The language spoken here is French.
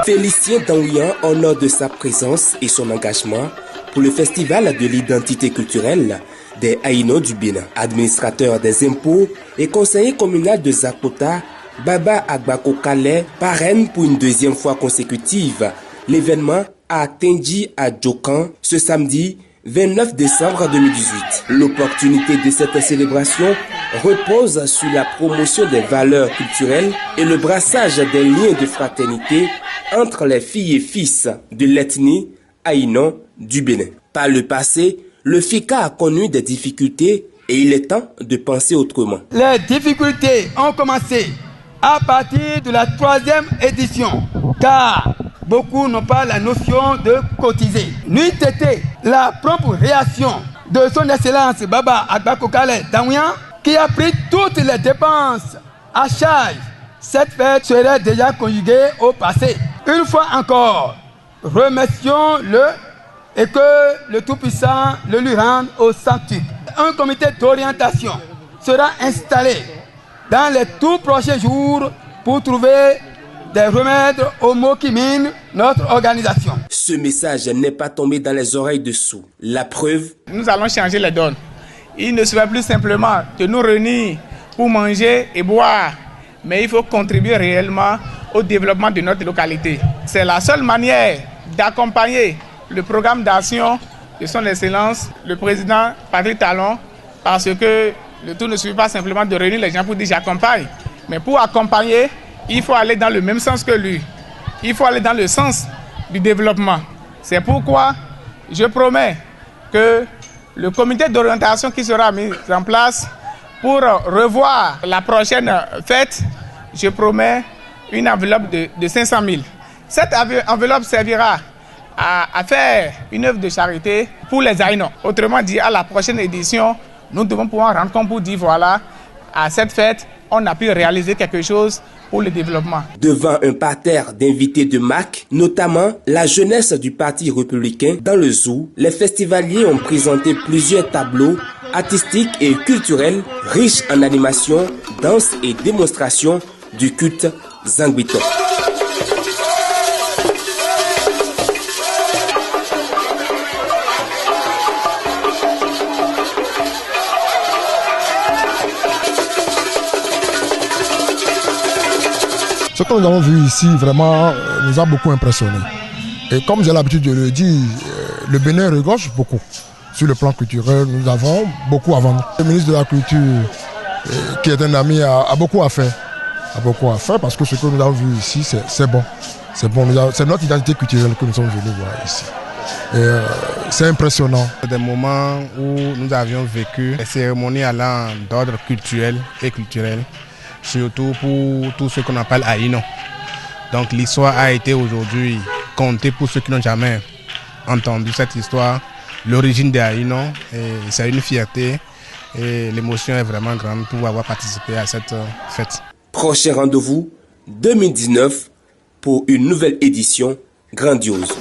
Félicien Danouyan honore de sa présence et son engagement pour le Festival de l'identité culturelle des Aïnos du Bénin. Administrateur des impôts et conseiller communal de Zakota, Baba Agbako Kale parraine pour une deuxième fois consécutive l'événement à Tenji à Djokan ce samedi 29 décembre 2018. L'opportunité de cette célébration repose sur la promotion des valeurs culturelles et le brassage des liens de fraternité entre les filles et fils de l'ethnie Aïno du Bénin. Par le passé, le FICA a connu des difficultés et il est temps de penser autrement. Les difficultés ont commencé à partir de la 3e édition, car beaucoup n'ont pas la notion de cotiser. N'eût été la propre réaction de son Excellence Baba Agbako Kale Danouyan, qui a pris toutes les dépenses à charge, cette fête serait déjà conjuguée au passé. Une fois encore, remercions-le et que le Tout-Puissant le lui rende au centuple. Un comité d'orientation sera installé dans les tout prochains jours pour trouver des remèdes aux maux qui minent notre organisation. Ce message n'est pas tombé dans les oreilles de sourds. La preuve, nous allons changer les donnes. Il ne suffit plus simplement de nous réunir pour manger et boire, mais il faut contribuer réellement au développement de notre localité. C'est la seule manière d'accompagner le programme d'action de son Excellence, le président Patrick Talon, parce que le tout ne suffit pas simplement de réunir les gens pour dire j'accompagne, mais pour accompagner, il faut aller dans le même sens que lui. Il faut aller dans le sens du développement. C'est pourquoi je promets que le comité d'orientation qui sera mis en place pour revoir la prochaine fête, je promets une enveloppe de 500 000. Cette enveloppe servira à faire une œuvre de charité pour les Aïnos. Autrement dit, à la prochaine édition, nous devons pouvoir rendre compte pour dire voilà, à cette fête, on a pu réaliser quelque chose pour le développement. Devant un parterre d'invités de marque, notamment la jeunesse du Parti républicain dans le zoo, les festivaliers ont présenté plusieurs tableaux artistiques et culturels riches en animations, danses et démonstrations du culte Zangbiton. Ce que nous avons vu ici, vraiment, nous a beaucoup impressionnés. Et comme j'ai l'habitude de le dire, le Bénin regorge beaucoup. Sur le plan culturel, nous avons beaucoup à vendre. Le ministre de la Culture, qui est un ami, a beaucoup à faire. Parce que ce que nous avons vu ici, c'est bon. C'est bon. C'est notre identité culturelle que nous sommes venus voir ici. C'est impressionnant. Des moments où nous avions vécu des cérémonies allant d'ordre culturel et culturel, surtout pour tout ce qu'on appelle Aïno. Donc l'histoire a été aujourd'hui contée pour ceux qui n'ont jamais entendu cette histoire, l'origine des Aïno, et c'est une fierté et l'émotion est vraiment grande pour avoir participé à cette fête. Prochain rendez-vous 2019 pour une nouvelle édition grandiose.